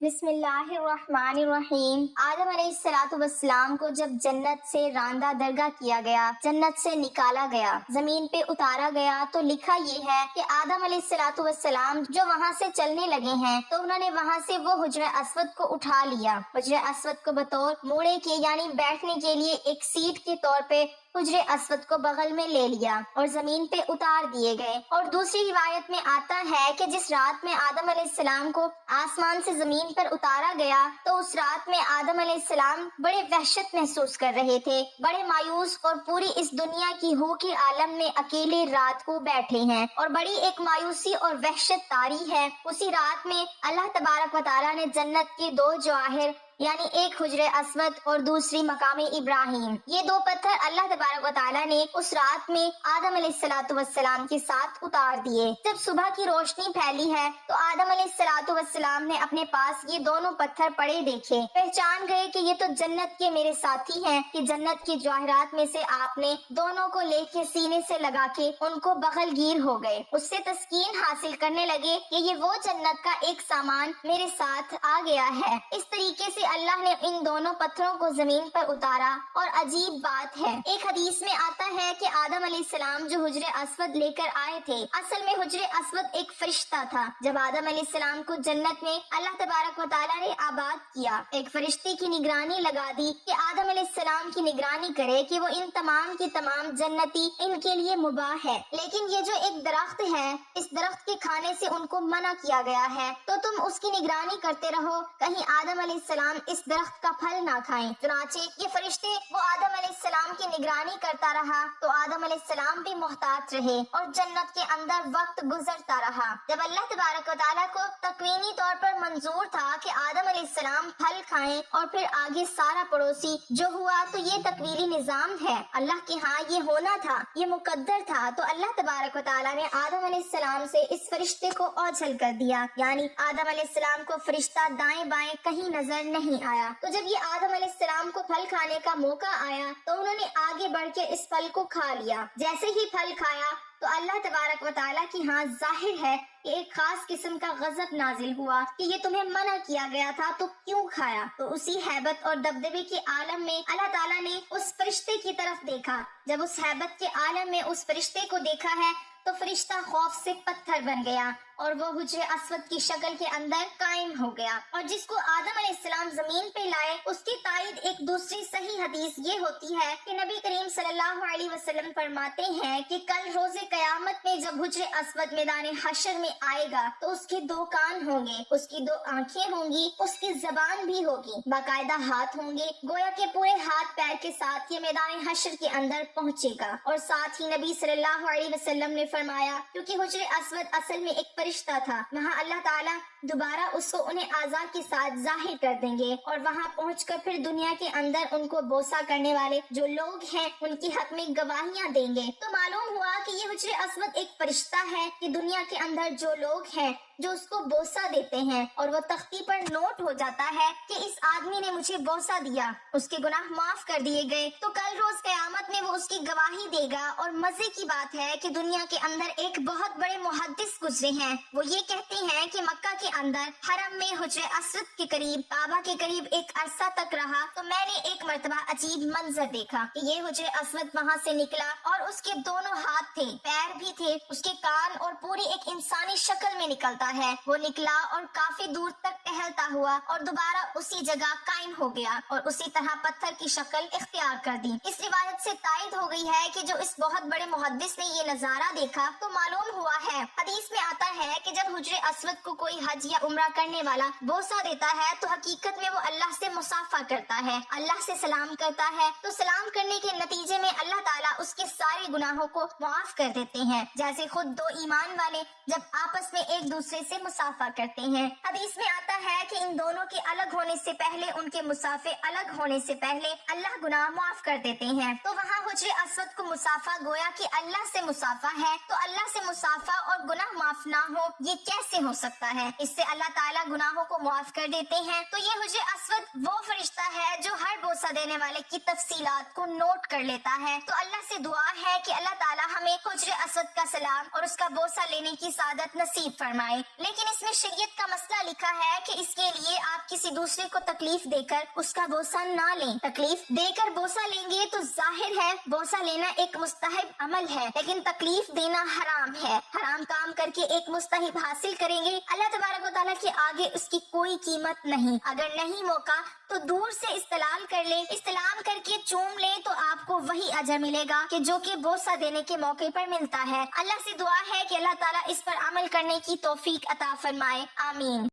بسم اللہ الرحمن الرحیم۔ آدم علیہ السلام کو جب جنت سے راندہ درگاہ کیا گیا، جنت سے نکالا گیا، زمین پہ اتارا گیا، تو لکھا یہ ہے کہ آدم علیہ السلام جو وہاں سے چلنے لگے ہیں تو انہوں نے وہاں سے وہ حجر اسود کو اٹھا لیا۔ حجر اسود کو بطور موڑے کے یعنی بیٹھنے کے لیے ایک سیٹ کے طور پہ حجر اسود کو بغل میں لے لیا اور زمین پہ اتار دیے گئے۔ اور دوسری روایت میں آتا ہے کہ جس رات میں آدم علیہ السلام کو آسمان سے زمین پر اتارا گیا تو اس رات میں آدم علیہ السلام بڑے وحشت محسوس کر رہے تھے، بڑے مایوس، اور پوری اس دنیا کی ہو کے عالم میں اکیلے رات کو بیٹھے ہیں اور بڑی ایک مایوسی اور وحشت طاری ہے۔ اسی رات میں اللہ تبارک و تعالیٰ نے جنت کے دو جواہر یعنی ایک حجر اسود اور دوسری مقام ابراہیم، یہ دو پتھر اللہ تبارک و تعالیٰ نے اس رات میں آدم علیہ السلام کے ساتھ اتار دیے۔ جب صبح کی روشنی پھیلی ہے تو آدم علیہ السلام نے اپنے پاس یہ دونوں پتھر پڑے دیکھے، پہچان گئے کہ یہ تو جنت کے میرے ساتھی ہیں، کہ جنت کے جواہرات میں سے آپ نے دونوں کو لے کے سینے سے لگا کے ان کو بغل گیر ہو گئے۔ اس سے تسکین حاصل کرنے لگے کہ یہ وہ جنت کا ایک سامان میرے ساتھ آ گیا ہے۔ اس طریقے سے اللہ نے ان دونوں پتھروں کو زمین پر اتارا۔ اور عجیب بات ہے، ایک حدیث میں آتا ہے کہ آدم علیہ السلام جو حجر اسود لے کر آئے تھے، اصل میں حجر اسود ایک فرشتہ تھا۔ جب آدم علیہ السلام کو جنت میں اللہ تبارک و تعالیٰ نے آباد کیا، ایک فرشتے کی نگرانی لگا دی کہ آدم علیہ السلام کی نگرانی کرے کہ وہ ان تمام کی تمام جنتی ان کے لیے مباح ہے، لیکن یہ جو ایک درخت ہے، اس درخت کے کھانے سے ان کو منع کیا گیا ہے، تو تم اس کی نگرانی کرتے رہو کہیں آدم علیہ السلام اس درخت کا پھل نہ کھائیں۔ چنانچہ یہ فرشتے وہ آدم علیہ السلام کی نگرانی کرتا رہا تو آدم علیہ السلام بھی محتاط رہے اور جنت کے اندر وقت گزرتا رہا۔ جب اللہ تبارک و تعالیٰ کو تکوینی طور پر منظور تھا کہ آدم علیہ السلام پھل کھائیں اور پھر آگے سارا پڑوسی جو ہوا، تو یہ تکوینی نظام ہے، اللہ کے ہاں یہ ہونا تھا، یہ مقدر تھا۔ تو اللہ تبارک و تعالیٰ نے آدم علیہ السلام سے اس فرشتے کو اوجھل کر دیا، یعنی آدم علیہ السلام کو فرشتہ دائیں بائیں کہیں نظر نہیں آیا۔ تو جب یہ آدم علیہ السلام کو پھل کھانے کا موقع آیا تو انہوں نے آگے بڑھ کے اس پھل کو کھا لیا۔ جیسے ہی پھل کھایا تو اللہ تبارک و تعالیٰ کی ہاں ظاہر ہے کہ ایک خاص قسم کا غضب نازل ہوا کہ یہ تمہیں منع کیا گیا تھا تو کیوں کھایا؟ تو اسی ہیبت اور دبدبے کے عالم میں اللہ تعالیٰ نے اس فرشتے کی طرف دیکھا۔ جب اس ہیبت کے عالم میں اس فرشتے کو دیکھا ہے تو فرشتہ خوف سے پتھر بن گیا اور وہ حجر اسود کی شکل کے اندر قائم ہو گیا۔ اور جس کو آدم علیہ السلام زمین پہ لائے، اس کی تائید ایک دوسری صحیح حدیث یہ ہوتی ہے کہ نبی کریم صلی اللہ علیہ وسلم فرماتے ہیں کہ کل روز قیامت میں جب حجر اسود میدان حشر میں آئے گا تو اس کے دو کان ہوں گے، اس کی دو آنکھیں ہوں گی، اس کی زبان بھی ہوگی، باقاعدہ ہاتھ ہوں گے، گویا کہ پورے ہاتھ پیر کے ساتھ یہ میدان حشر کے اندر پہنچے گا۔ اور ساتھ ہی نبی صلی اللہ علیہ وسلم نے فرمایا کیونکہ حجر اسود اصل میں ایک فرشتہ تھا، وہاں اللہ تعالیٰ دوبارہ اس کو انہیں اعضاء کے ساتھ ظاہر کر دیں گے اور وہاں پہنچ کر پھر دنیا کے اندر ان کو بوسہ کرنے والے جو لوگ ہیں ان کی حق میں گواہیاں دیں گے۔ تو معلوم ہوا کہ یہ حجر اسود ایک فرشتہ ہے کہ دنیا کے اندر جو لوگ ہیں جو اس کو بوسہ دیتے ہیں اور وہ تختی پر نوٹ ہو جاتا ہے کہ اس آدمی نے مجھے بوسہ دیا، اس کے گناہ معاف کر دیے گئے، تو کل روز قیامت میں وہ اس کی گواہی دے گا۔ اور مزے کی بات ہے کہ دنیا کے اندر ایک بہت بڑے محدث گزرے ہیں، وہ یہ کہتے ہیں کہ مکہ کے اندر حرم میں حجر اسود کے قریب، کعبہ کے قریب ایک عرصہ تک رہا تو میں نے ایک مرتبہ عجیب منظر دیکھا کہ یہ حجر اسود وہاں سے نکلا اور اس کے دونوں ہاتھ تھے، پیر بھی تھے، اس کے کان اور پوری ایک انسانی شکل میں نکلتا ہے۔ وہ نکلا اور کافی دور تک ٹہلتا ہوا اور دوبارہ اسی جگہ قائم ہو گیا اور اسی طرح پتھر کی شکل اختیار کر دی۔ اس روایت سے تائید ہو گئی ہے کہ جو اس بہت بڑے محدث نے یہ نظارہ دیکھا تو معلوم ہوا ہے، حدیث میں آتا ہے کہ جب حجر اسود کو کوئی حج یا عمرہ کرنے والا بوسہ دیتا ہے تو حقیقت میں وہ اللہ سے مصافحہ کرتا ہے، اللہ سے سلام کرتا ہے، تو سلام کرنے کے نتیجے میں اللہ تعالیٰ اس کے سارے گناہوں کو معاف کر دیتے ہیں، جیسے خود دو ایمان والے جب آپس میں ایک دوسرے سے مصافحہ کرتے ہیں۔ حدیث میں آتا ہے کہ ان دونوں کے الگ ہونے سے پہلے، ان کے مسافے الگ ہونے سے پہلے اللہ گناہ معاف کر دیتے ہیں۔ تو وہاں حجر اسود کو مصافحہ گویا کہ اللہ سے مصافحہ ہے، تو اللہ سے مصافحہ اور گناہ معاف نہ ہو یہ کیسے ہو سکتا ہے؟ اس سے اللہ تعالیٰ گناہوں کو معاف کر دیتے ہیں۔ تو یہ حجر اسود وہ فرشتہ ہے جو ہر بوسہ دینے والے کی تفصیلات کو نوٹ کر لیتا ہے۔ تو اللہ سے دعا ہے کہ اللہ تعالیٰ ہمیں حجر اسود کا سلام اور اس کا بوسہ لینے کی سعادت نصیب فرمائے۔ لیکن اس میں شریعت کا مسئلہ لکھا ہے کہ اس کے لیے آپ کسی دوسرے کو تکلیف دے کر اس کا بوسہ نہ لیں۔ تکلیف دے کر بوسہ لیں گے تو ظاہر ہے بوسہ لینا ایک مستحب عمل ہے، لیکن تکلیف دینا حرام ہے۔ حرام کام کر کے ایک مستحب حاصل کریں گے، اللہ تبارک و تعالیٰ کے آگے اس کی کوئی قیمت نہیں۔ اگر نہیں موقع تو دور سے استلام کر لیں، استلام کر کے چوم لیں تو آپ کو وہی اجر ملے گا کہ جو کہ بوسہ دینے کے موقع پر ملتا ہے۔ اللہ سے دعا ہے کہ اللہ تعالیٰ اس پر عمل کرنے کی توفیق عطا فرمائے، آمین۔